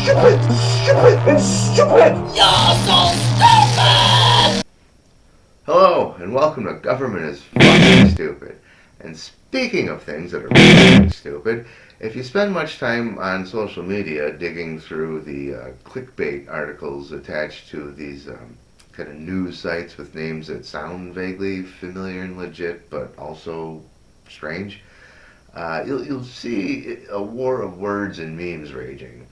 stupid, stupid, and stupid! You're so stupid! Hello, and welcome to Government is Fucking Stupid. And speaking of things that are fucking stupid, if you spend much time on social media digging through the clickbait articles attached to these kind of news sites with names that sound vaguely familiar and legit, but also strange, you'll see a war of words and memes raging.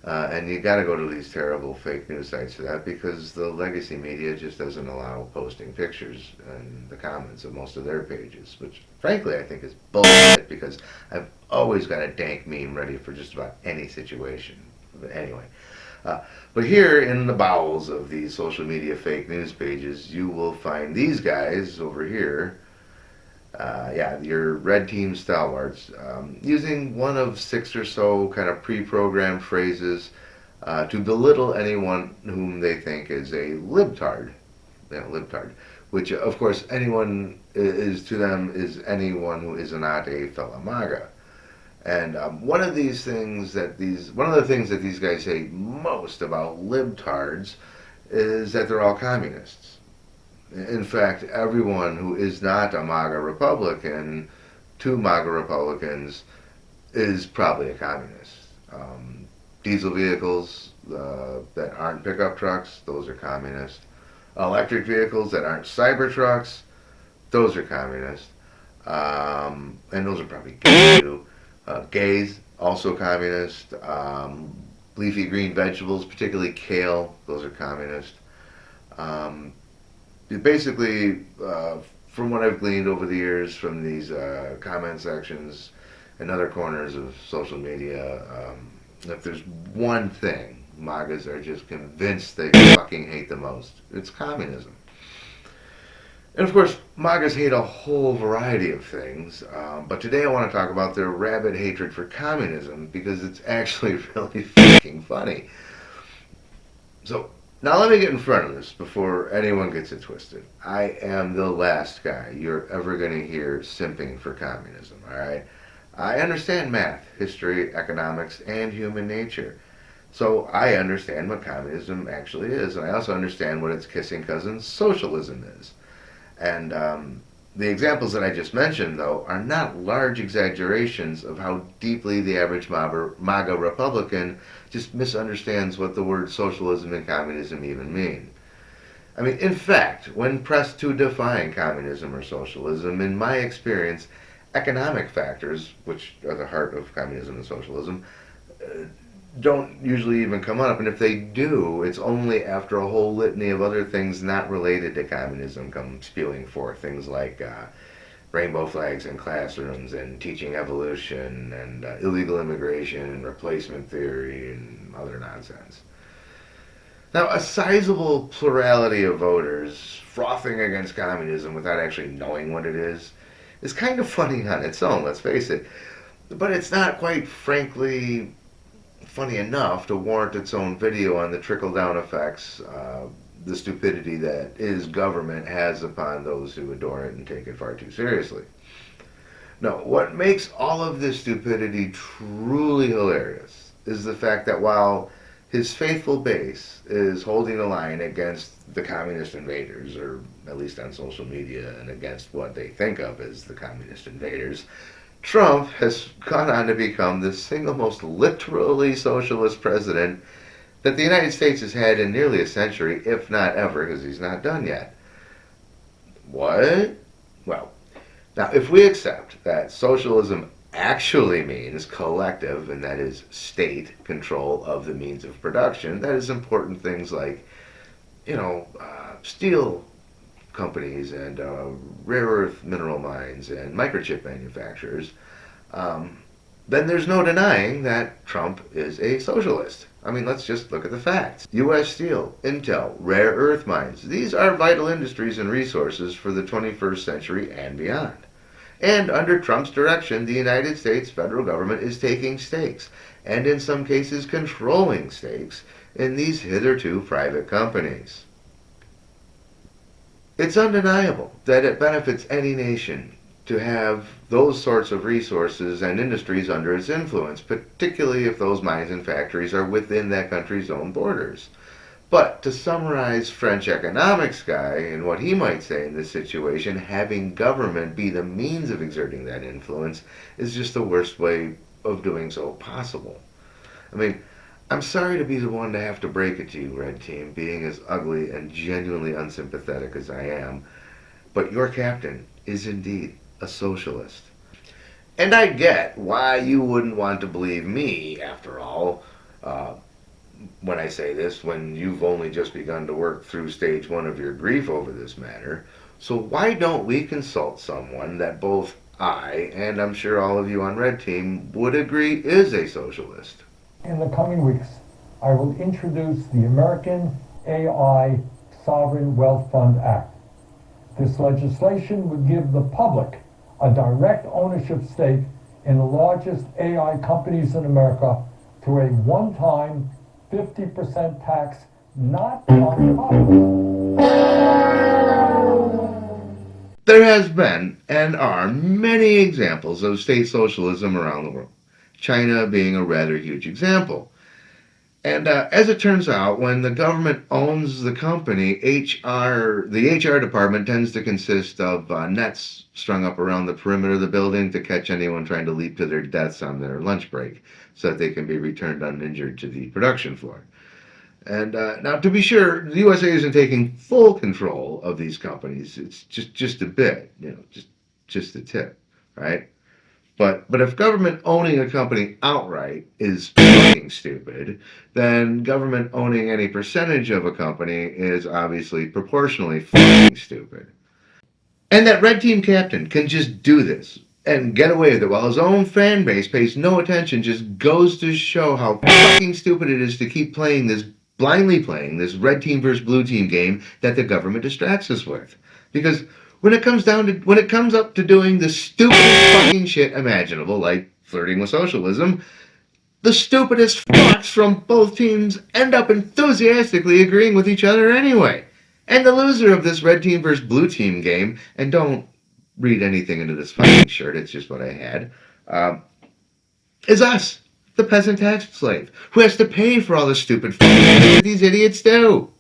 And you gotta go to these terrible fake news sites for that because the legacy media just doesn't allow posting pictures in the comments of most of their pages, which frankly I think is bullshit because I've always got a dank meme ready for just about any situation. But anyway, but here in the bowels of these social media fake news pages, you will find these guys over here. Your red team stalwarts, using one of six or so kind of pre-programmed phrases to belittle anyone whom they think is a libtard. Libtard. Which, of course, anyone is to them is anyone who is not a fellow MAGA. And one of the things that these guys hate most about libtards is that they're all communists. In fact, everyone who is not a MAGA Republican to MAGA Republicans is probably a communist. Diesel vehicles that aren't pickup trucks, those are communist. Electric vehicles that aren't cyber trucks, those are communist. And those are probably gay too. Gays, also communist. Leafy green vegetables, particularly kale, those are communist. Basically, from what I've gleaned over the years from these comment sections and other corners of social media, if there's one thing MAGAs are just convinced they fucking hate the most, it's communism. And of course, MAGAs hate a whole variety of things, but today I want to talk about their rabid hatred for communism because it's actually really fucking funny. So, now let me get in front of this before anyone gets it twisted. I am the last guy you're ever going to hear simping for communism, alright? I understand math, history, economics, and human nature. So I understand what communism actually is, and I also understand what its kissing cousin socialism is. And the examples that I just mentioned, though, are not large exaggerations of how deeply the average MAGA Republican just misunderstands what the words socialism and communism even mean. I mean, in fact, when pressed to define communism or socialism, in my experience, economic factors, which are the heart of communism and socialism, don't usually even come up, and if they do, it's only after a whole litany of other things not related to communism come spewing forth. Things like rainbow flags in classrooms and teaching evolution and illegal immigration and replacement theory and other nonsense. Now, a sizable plurality of voters frothing against communism without actually knowing what it is kind of funny on its own, let's face it. But it's not, quite frankly, funny enough to warrant its own video on the trickle-down effects the stupidity that is government has upon those who adore it and take it far too seriously. No, what makes all of this stupidity truly hilarious is the fact that while his faithful base is holding the line against the communist invaders, or at least on social media, and against what they think of as the communist invaders, Trump has gone on to become the single most literally socialist president that the United States has had in nearly a century, if not ever, because he's not done yet. What? Well, now if we accept that socialism actually means collective, and that is state control of the means of production, that is important things like, steel companies and rare earth mineral mines and microchip manufacturers, then there's no denying that Trump is a socialist. I mean, let's just look at the facts. U.S. Steel, Intel, rare earth mines, these are vital industries and resources for the 21st century and beyond. And under Trump's direction, the United States federal government is taking stakes, and in some cases controlling stakes, in these hitherto private companies. It's undeniable that it benefits any nation to have those sorts of resources and industries under its influence, particularly if those mines and factories are within that country's own borders. But to summarize French economics guy and what he might say in this situation, having government be the means of exerting that influence is just the worst way of doing so possible. I mean, I'm sorry to be the one to have to break it to you, Red Team, being as ugly and genuinely unsympathetic as I am, but your captain is indeed a socialist. And I get why you wouldn't want to believe me, after all, when I say this, when you've only just begun to work through stage one of your grief over this matter. So why don't we consult someone that both I, and I'm sure all of you on Red Team, would agree is a socialist? In the coming weeks, I will introduce the American AI Sovereign Wealth Fund Act. This legislation would give the public a direct ownership stake in the largest AI companies in America through a one-time 50% tax not on profits. There has been and are many examples of state socialism around the world, China being a rather huge example. And as it turns out, when the government owns the company, the HR department tends to consist of nets strung up around the perimeter of the building to catch anyone trying to leap to their deaths on their lunch break so that they can be returned uninjured to the production floor. And now, to be sure, the USA isn't taking full control of these companies. It's just a bit, just a tip, right? But if government owning a company outright is fucking stupid, then government owning any percentage of a company is obviously proportionally fucking stupid. And that Red Team captain can just do this and get away with it while his own fan base pays no attention just goes to show how fucking stupid it is to keep blindly playing this Red Team versus Blue Team game that the government distracts us with. Because when it comes up to doing the stupidest fucking shit imaginable, like flirting with socialism, the stupidest fucks from both teams end up enthusiastically agreeing with each other anyway. And the loser of this Red Team versus Blue Team game, and don't read anything into this fucking shirt, it's just what I had, is us, the peasant tax slave, who has to pay for all the stupid fucking shit that these idiots do.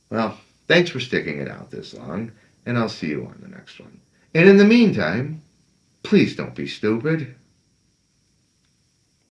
Well, thanks for sticking it out this long, and I'll see you on the next one. And in the meantime, please don't be stupid.